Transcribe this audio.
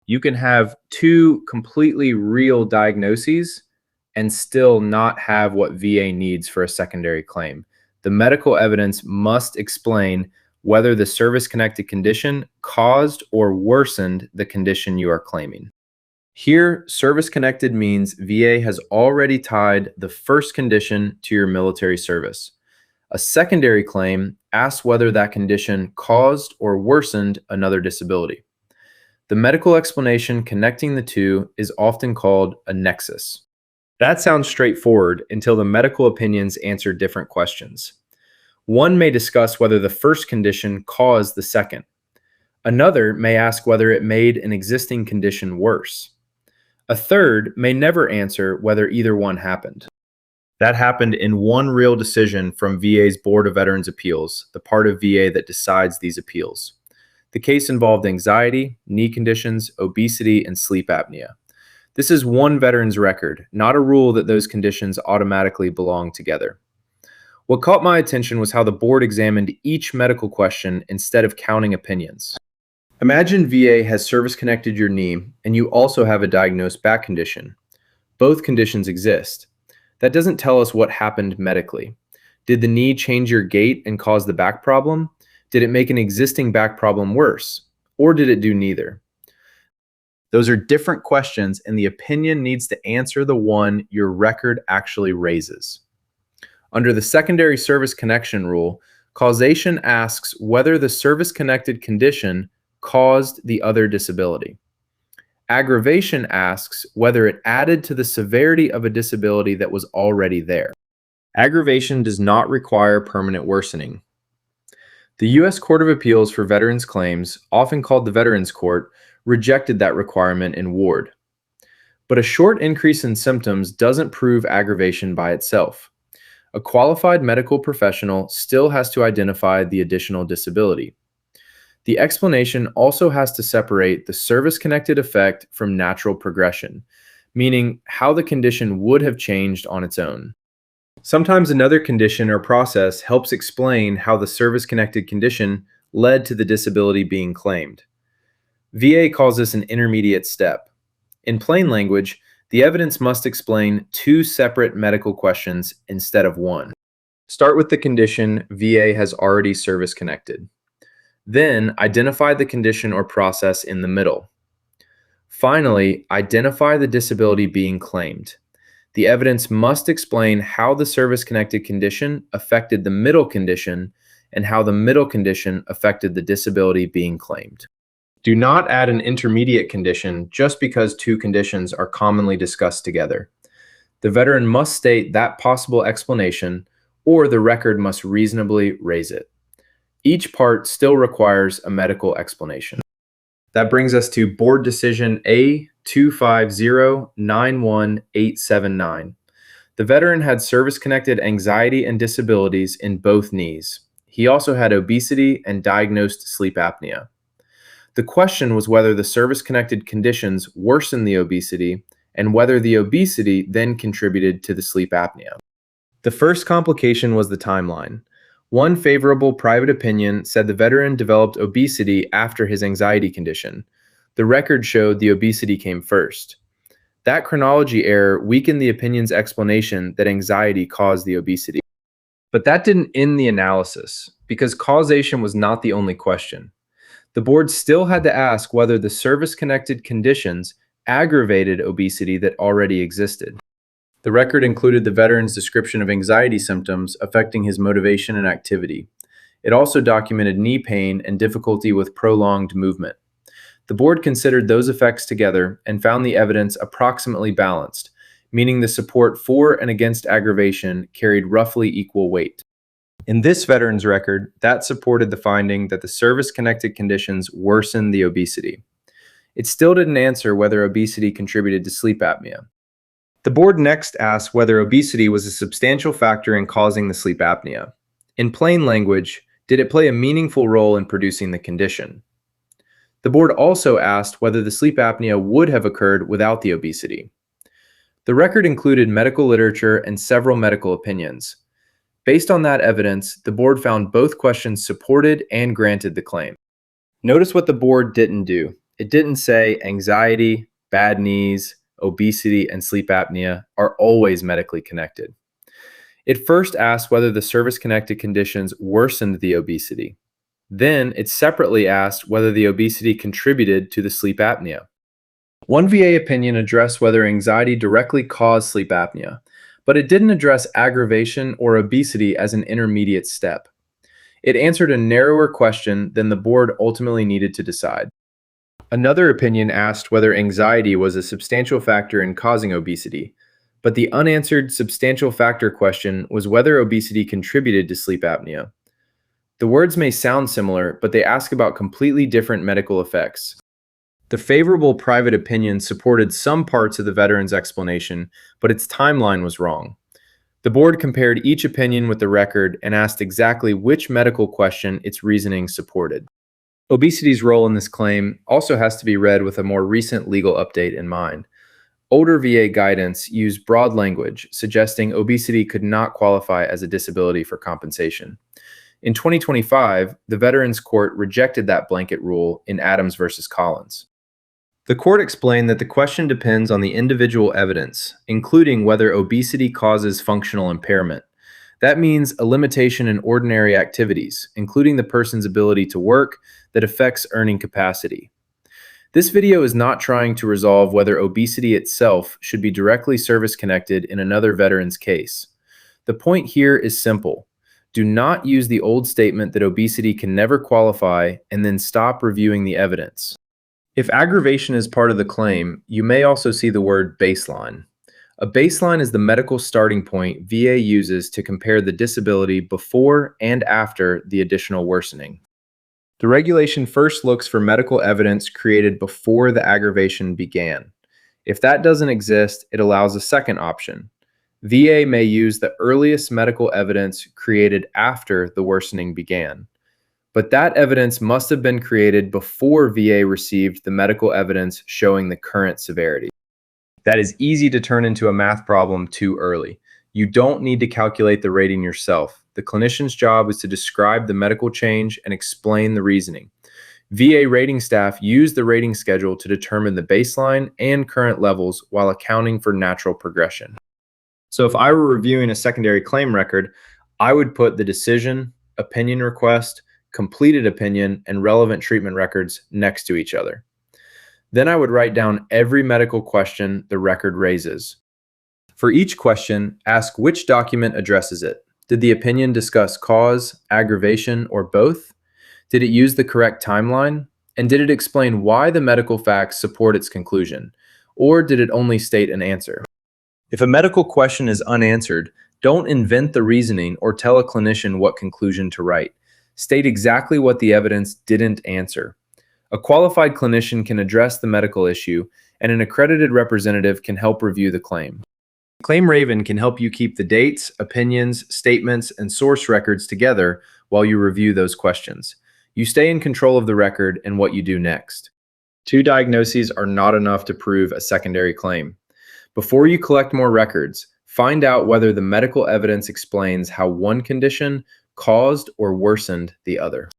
You can have two completely real diagnoses and still not have what VA needs for a secondary claim. The medical evidence must explain whether the service-connected condition caused or worsened the condition you are claiming. Here, service-connected means VA has already tied the first condition to your military service. A secondary claim asks whether that condition caused or worsened another disability. The medical explanation connecting the two is often called a nexus. That sounds straightforward until the medical opinions answer different questions. One may discuss whether the first condition caused the second. Another may ask whether it made an existing condition worse. A third may never answer whether either one happened. That happened in one real decision from VA's Board of Veterans' Appeals, the part of VA that decides these appeals. The case involved anxiety, knee conditions, obesity, and sleep apnea. This is one veteran's record, not a rule that those conditions automatically belong together. What caught my attention was how the board examined each medical question instead of counting opinions. Imagine VA has service-connected your knee, and you also have a diagnosed back condition. Both conditions exist. That doesn't tell us what happened medically. Did the knee change your gait and cause the back problem? Did it make an existing back problem worse? Or did it do neither? Those are different questions, and the opinion needs to answer the one your record actually raises. Under the secondary service connection rule, causation asks whether the service-connected condition caused the other disability. Aggravation asks whether it added to the severity of a disability that was already there. Aggravation does not require permanent worsening. The U.S. Court of Appeals for Veterans Claims, often called the Veterans Court, rejected that requirement in Ward. But a short increase in symptoms doesn't prove aggravation by itself. A qualified medical professional still has to identify the additional disability. The explanation also has to separate the service-connected effect from natural progression, meaning how the condition would have changed on its own. Sometimes another condition or process helps explain how the service-connected condition led to the disability being claimed. VA calls this an intermediate step. In plain language, the evidence must explain two separate medical questions instead of one. Start with the condition VA has already service-connected. Then, identify the condition or process in the middle. Finally, identify the disability being claimed. The evidence must explain how the service-connected condition affected the middle condition and how the middle condition affected the disability being claimed. Do not add an intermediate condition just because two conditions are commonly discussed together. The veteran must state that possible explanation, or the record must reasonably raise it. Each part still requires a medical explanation. That brings us to Board Decision A25091879. The veteran had service-connected anxiety and disabilities in both knees. He also had obesity and diagnosed sleep apnea. The question was whether the service-connected conditions worsened the obesity and whether the obesity then contributed to the sleep apnea. The first complication was the timeline. One favorable private opinion said the veteran developed obesity after his anxiety condition. The record showed the obesity came first. That chronology error weakened the opinion's explanation that anxiety caused the obesity. But that didn't end the analysis, because causation was not the only question. The board still had to ask whether the service-connected conditions aggravated obesity that already existed. The record included the veteran's description of anxiety symptoms affecting his motivation and activity. It also documented knee pain and difficulty with prolonged movement. The board considered those effects together and found the evidence approximately balanced, meaning the support for and against aggravation carried roughly equal weight. In this veteran's record, that supported the finding that the service-connected conditions worsened the obesity. It still didn't answer whether obesity contributed to sleep apnea. The board next asked whether obesity was a substantial factor in causing the sleep apnea. In plain language, did it play a meaningful role in producing the condition? The board also asked whether the sleep apnea would have occurred without the obesity. The record included medical literature and several medical opinions. Based on that evidence, the board found both questions supported and granted the claim. Notice what the board didn't do. It didn't say anxiety, bad knees, obesity, and sleep apnea are always medically connected. It first asked whether the service-connected conditions worsened the obesity. Then it separately asked whether the obesity contributed to the sleep apnea. One VA opinion addressed whether anxiety directly caused sleep apnea, but it didn't address aggravation or obesity as an intermediate step. It answered a narrower question than the board ultimately needed to decide. Another opinion asked whether anxiety was a substantial factor in causing obesity, but the unanswered substantial factor question was whether obesity contributed to sleep apnea. The words may sound similar, but they ask about completely different medical effects. The favorable private opinion supported some parts of the veteran's explanation, but its timeline was wrong. The board compared each opinion with the record and asked exactly which medical question its reasoning supported. Obesity's role in this claim also has to be read with a more recent legal update in mind. Older VA guidance used broad language, suggesting obesity could not qualify as a disability for compensation. In 2025, the Veterans Court rejected that blanket rule in Adams versus Collins. The court explained that the question depends on the individual evidence, including whether obesity causes functional impairment. That means a limitation in ordinary activities, including the person's ability to work, that affects earning capacity. This video is not trying to resolve whether obesity itself should be directly service-connected in another veteran's case. The point here is simple. Do not use the old statement that obesity can never qualify and then stop reviewing the evidence. If aggravation is part of the claim, you may also see the word baseline. A baseline is the medical starting point VA uses to compare the disability before and after the additional worsening. The regulation first looks for medical evidence created before the aggravation began. If that doesn't exist, it allows a second option. VA may use the earliest medical evidence created after the worsening began. But that evidence must have been created before VA received the medical evidence showing the current severity. That is easy to turn into a math problem too early. You don't need to calculate the rating yourself. The clinician's job is to describe the medical change and explain the reasoning. VA rating staff use the rating schedule to determine the baseline and current levels while accounting for natural progression. So if I were reviewing a secondary claim record, I would put the decision, opinion request, completed opinion, and relevant treatment records next to each other. Then I would write down every medical question the record raises. For each question, ask which document addresses it. Did the opinion discuss cause, aggravation, or both? Did it use the correct timeline? And did it explain why the medical facts support its conclusion? Or did it only state an answer? If a medical question is unanswered, don't invent the reasoning or tell a clinician what conclusion to write. State exactly what the evidence didn't answer. A qualified clinician can address the medical issue, and an accredited representative can help review the claim. Claim Raven can help you keep the dates, opinions, statements, and source records together while you review those questions. You stay in control of the record and what you do next. 2 diagnoses are not enough to prove a secondary claim. Before you collect more records, find out whether the medical evidence explains how one condition caused or worsened the other.